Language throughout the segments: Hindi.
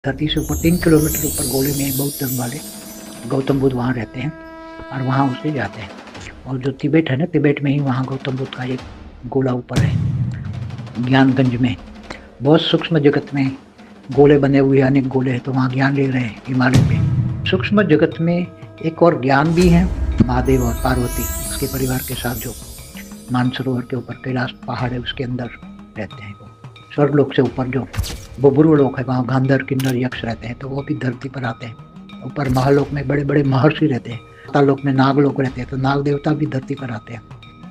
धरती से ऊपर 3 किलोमीटर ऊपर गोले में बौद्ध धर्म वाले गौतम बुद्ध वहाँ रहते हैं और वहाँ उसे जाते हैं। और जो तिब्बत है ना, तिब्बत में ही वहाँ गौतम बुद्ध का एक गोला ऊपर है, ज्ञानगंज में। बहुत सूक्ष्म जगत में गोले बने हुए, अनेक गोले हैं, तो वहाँ ज्ञान ले रहे हैं हिमालय पे। सूक्ष्म जगत में एक और ज्ञान भी है, महादेव और पार्वती उसके परिवार के साथ जो मानसरोवर के ऊपर कैलाश पहाड़ है उसके अंदर रहते हैं। वो स्वर्गलोक से ऊपर जो वो बुर्वलोक है, वहाँ गांधर किन्नर यक्ष रहते हैं, तो वो भी धरती पर आते हैं। ऊपर महालोक में बड़े बड़े महर्षि रहते हैं, पातालोक में नागलोक रहते हैं, तो नाग देवता भी धरती पर आते हैं।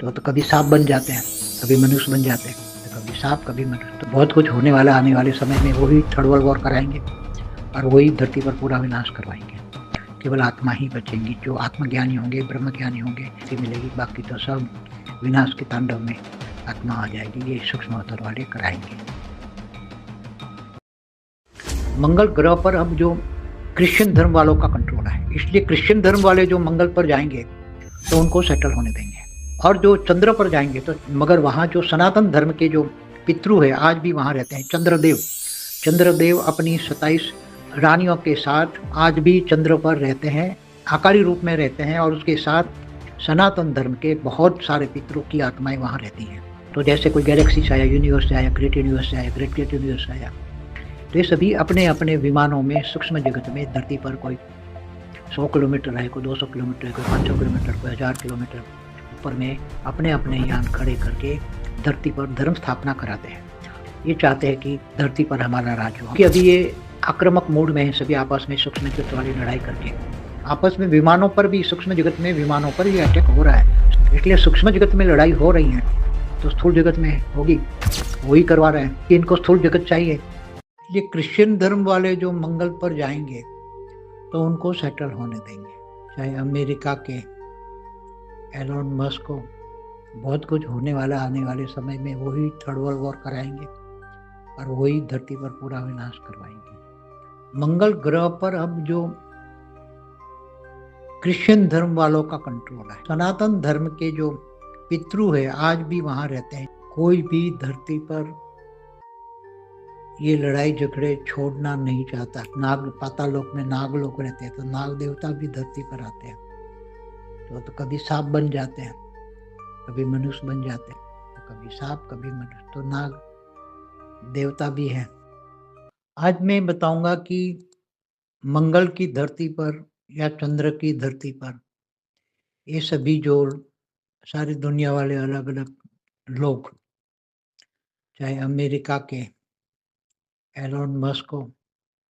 तो कभी सांप बन जाते हैं, कभी मनुष्य बन जाते हैं, तो कभी सांप कभी मनुष्य। तो बहुत कुछ होने वाला आने वाले समय में वही थर्ड वॉर कराएंगे और वही धरती पर पूरा विनाश करवाएंगे। केवल आत्मा ही बचेंगी, जो आत्मज्ञानी होंगे, ब्रह्मज्ञानी होंगे, इसी मिलेगी। बाकी तो सब विनाश के तांडव में आत्मा आ जाएगी। ये सूक्ष्म अवतार वाले कराएंगे। मंगल ग्रह पर अब जो क्रिश्चियन धर्म वालों का कंट्रोल है, इसलिए क्रिश्चियन धर्म वाले जो मंगल पर जाएंगे तो उनको सेटल होने देंगे। और जो चंद्र पर जाएंगे तो, मगर वहाँ जो सनातन धर्म के जो पितृ है आज भी वहाँ रहते हैं। चंद्रदेव अपनी 27 रानियों के साथ आज भी चंद्र पर रहते हैं, आकारी रूप में रहते हैं। और उसके साथ सनातन धर्म के बहुत सारे पितरों की आत्माएं वहाँ रहती हैं। तो जैसे कोई गैलेक्सी से आया, यूनिवर्स से आया, ग्रेट यूनिवर्स से आया, ग्रेट यूनिवर्स से आया, तो ये सभी अपने अपने विमानों में सूक्ष्म जगत में धरती पर कोई 100 किलोमीटर है, कोई 200 किलोमीटर है, कोई 500 किलोमीटर, कोई 1000 किलोमीटर ऊपर में अपने अपने यान खड़े करके धरती पर धर्म स्थापना कराते हैं। ये चाहते हैं कि धरती पर हमारा राज हो। कि अभी ये आक्रामक मोड में है, सभी आपस में सूक्ष्म जगत वाली लड़ाई करके आपस में विमानों पर भी, सूक्ष्म जगत में विमानों पर ये अटैक हो रहा है। इसलिए सूक्ष्म जगत में लड़ाई हो रही है तो स्थूल जगत में होगी, वही करवा रहे हैं कि इनको स्थूल जगत चाहिए। ये क्रिश्चियन धर्म वाले जो मंगल पर जाएंगे तो उनको सेटल होने देंगे। चाहे अमेरिका के एलोन मस्क को बहुत कुछ होने वाला आने वाले समय में वही थर्ड वर्ल्ड वॉर कराएंगे और वही धरती पर पूरा विनाश करवाएंगे। मंगल ग्रह पर अब जो क्रिश्चियन धर्म वालों का कंट्रोल है, सनातन धर्म के जो पितृ है आज भी वहां रहते हैं। कोई भी धरती पर ये लड़ाई झगड़े छोड़ना नहीं चाहता। नाग पातालोक में नाग लोग रहते हैं, तो नाग देवता भी धरती पर आते हैं। तो कभी सांप बन जाते हैं, कभी मनुष्य बन जाते हैं, तो कभी सांप कभी मनुष्य, तो नाग देवता भी है। आज मैं बताऊंगा कि मंगल की धरती पर या चंद्र की धरती पर ये सभी जो सारी दुनिया वाले अलग अलग लोग, चाहे अमेरिका के एलोन मस्क को